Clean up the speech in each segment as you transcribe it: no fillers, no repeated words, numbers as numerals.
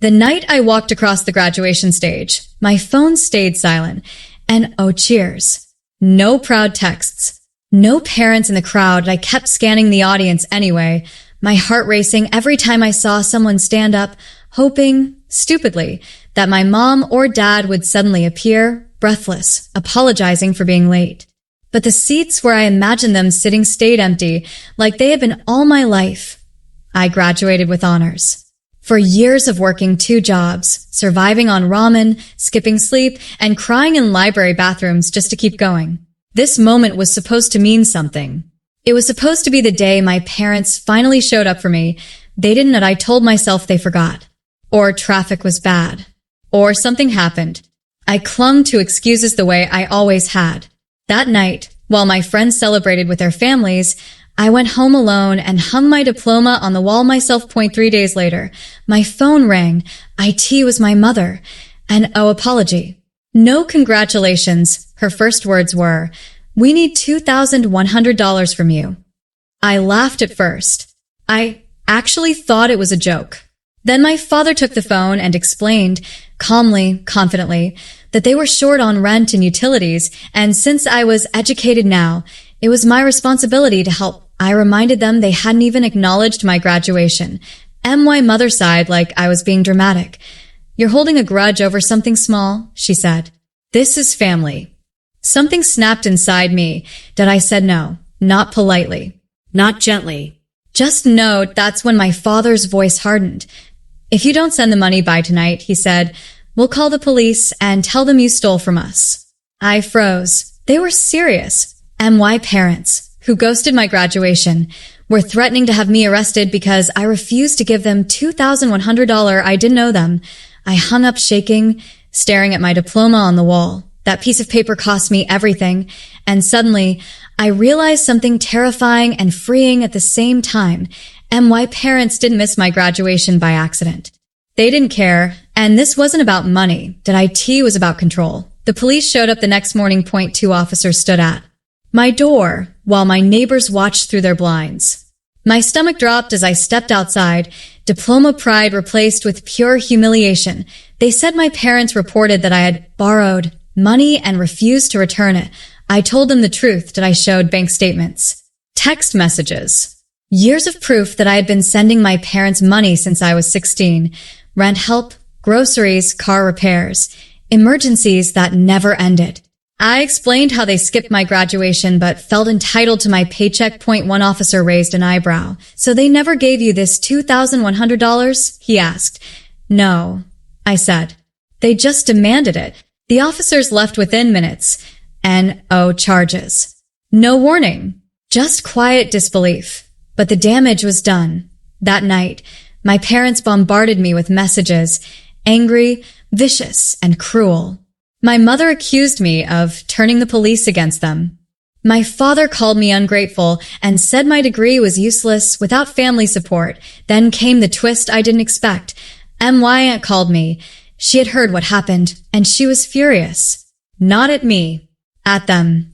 The night I walked across the graduation stage, my phone stayed silent. And oh, cheers. No proud texts. No parents in the crowd, and I kept scanning the audience anyway, my heart racing every time I saw someone stand up, hoping, stupidly, that my mom or dad would suddenly appear, breathless, apologizing for being late. But the seats where I imagined them sitting stayed empty, like they had been all my life. I graduated with honors. For years of working 2 jobs, surviving on ramen, skipping sleep, and crying in library bathrooms just to keep going. This moment was supposed to mean something. It was supposed to be the day my parents finally showed up for me. They didn't, and I told myself they forgot. Or traffic was bad. Or something happened. I clung to excuses the way I always had. That night, while my friends celebrated with their families, I went home alone and hung my diploma on the wall myself. 3 days later, my phone rang. IT was my mother. An apology. No congratulations, her first words were, "We need $2,100 from you." I laughed at first. I actually thought it was a joke. Then my father took the phone and explained, calmly, confidently, that they were short on rent and utilities, and since I was educated now, it was my responsibility to help. I reminded them they hadn't even acknowledged my graduation. My mother sighed like I was being dramatic. "You're holding a grudge over something small," she said. "This is family." Something snapped inside me that I said no, not politely, not gently. Just no. That's when my father's voice hardened. "If you don't send the money by tonight," he said, "we'll call the police and tell them you stole from us." I froze. They were serious. My parents, who ghosted my graduation, were threatening to have me arrested because I refused to give them $2,100. I didn't owe them. I hung up shaking, staring at my diploma on the wall. That piece of paper cost me everything, and suddenly, I realized something terrifying and freeing at the same time. My parents didn't miss my graduation by accident. They didn't care, and this wasn't about money. IT was about control. The police showed up the next morning. 2 officers stood at my door, while my neighbors watched through their blinds. My stomach dropped as I stepped outside, diploma pride replaced with pure humiliation. They said my parents reported that I had borrowed money and refused to return it. I told them the truth that I showed bank statements, text messages, years of proof that I had been sending my parents money since I was 16, rent help, groceries, car repairs, emergencies that never ended. I explained how they skipped my graduation but felt entitled to my paycheck. 1 officer raised an eyebrow. "So they never gave you this $2,100? He asked. "No," I said. "They just demanded it." The officers left within minutes. Charges. No warning. Just quiet disbelief. But the damage was done. That night, my parents bombarded me with messages, angry, vicious, and cruel. My mother accused me of turning the police against them. My father called me ungrateful and said my degree was useless without family support. Then came the twist I didn't expect. My aunt called me. She had heard what happened, and she was furious. Not at me. At them.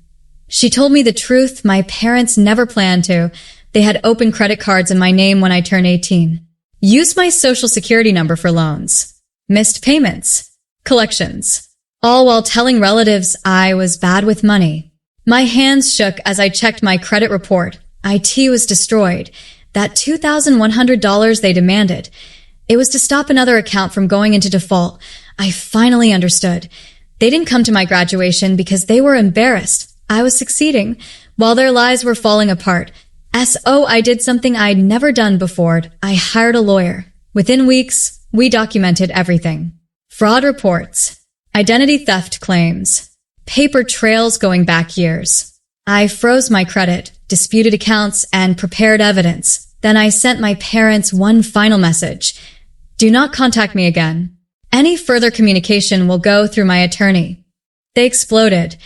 She told me the truth my parents never planned to. They had open credit cards in my name when I turned 18. Used my social security number for loans. Missed payments. Collections. All while telling relatives I was bad with money. My hands shook as I checked my credit report. IT was destroyed. That $2,100 they demanded. It was to stop another account from going into default. I finally understood. They didn't come to my graduation because they were embarrassed. I was succeeding, while their lives were falling apart. I did something I'd never done before. I hired a lawyer. Within weeks, we documented everything. Fraud reports. Identity theft claims. Paper trails going back years. I froze my credit, disputed accounts, and prepared evidence. Then I sent my parents one final message. Do not contact me again. Any further communication will go through my attorney. They exploded,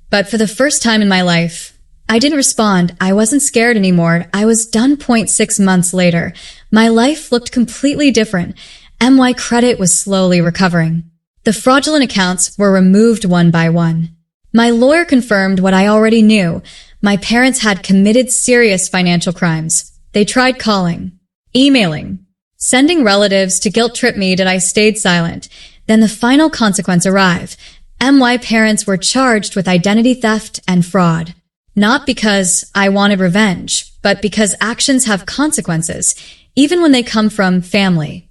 but for the first time in my life, I didn't respond. I wasn't scared anymore. I was done. 6 months later, my life looked completely different. My credit was slowly recovering. The fraudulent accounts were removed one by one. My lawyer confirmed what I already knew. My parents had committed serious financial crimes. They tried calling, emailing, Sending relatives to guilt trip me that I stayed silent. Then the final consequence arrived. MY parents were charged with identity theft and fraud. Not because I wanted revenge, but because actions have consequences, even when they come from family.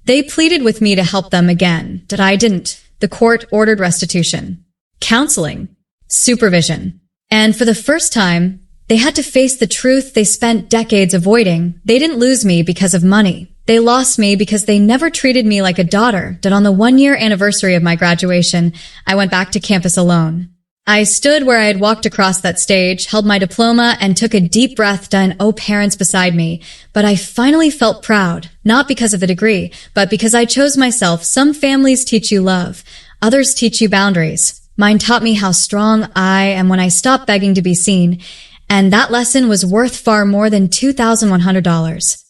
They pleaded with me to help them again, that I didn't. The court ordered restitution, counseling, supervision. And for the first time, they had to face the truth they spent decades avoiding. They didn't lose me because of money. They lost me because they never treated me like a daughter, that on the 1-year anniversary of my graduation, I went back to campus alone. I stood where I had walked across that stage, held my diploma, and took a deep breath to parents beside me. But I finally felt proud, not because of the degree, but because I chose myself. Some families teach you love. Others teach you boundaries. Mine taught me how strong I am when I stopped begging to be seen. And that lesson was worth far more than $2,100.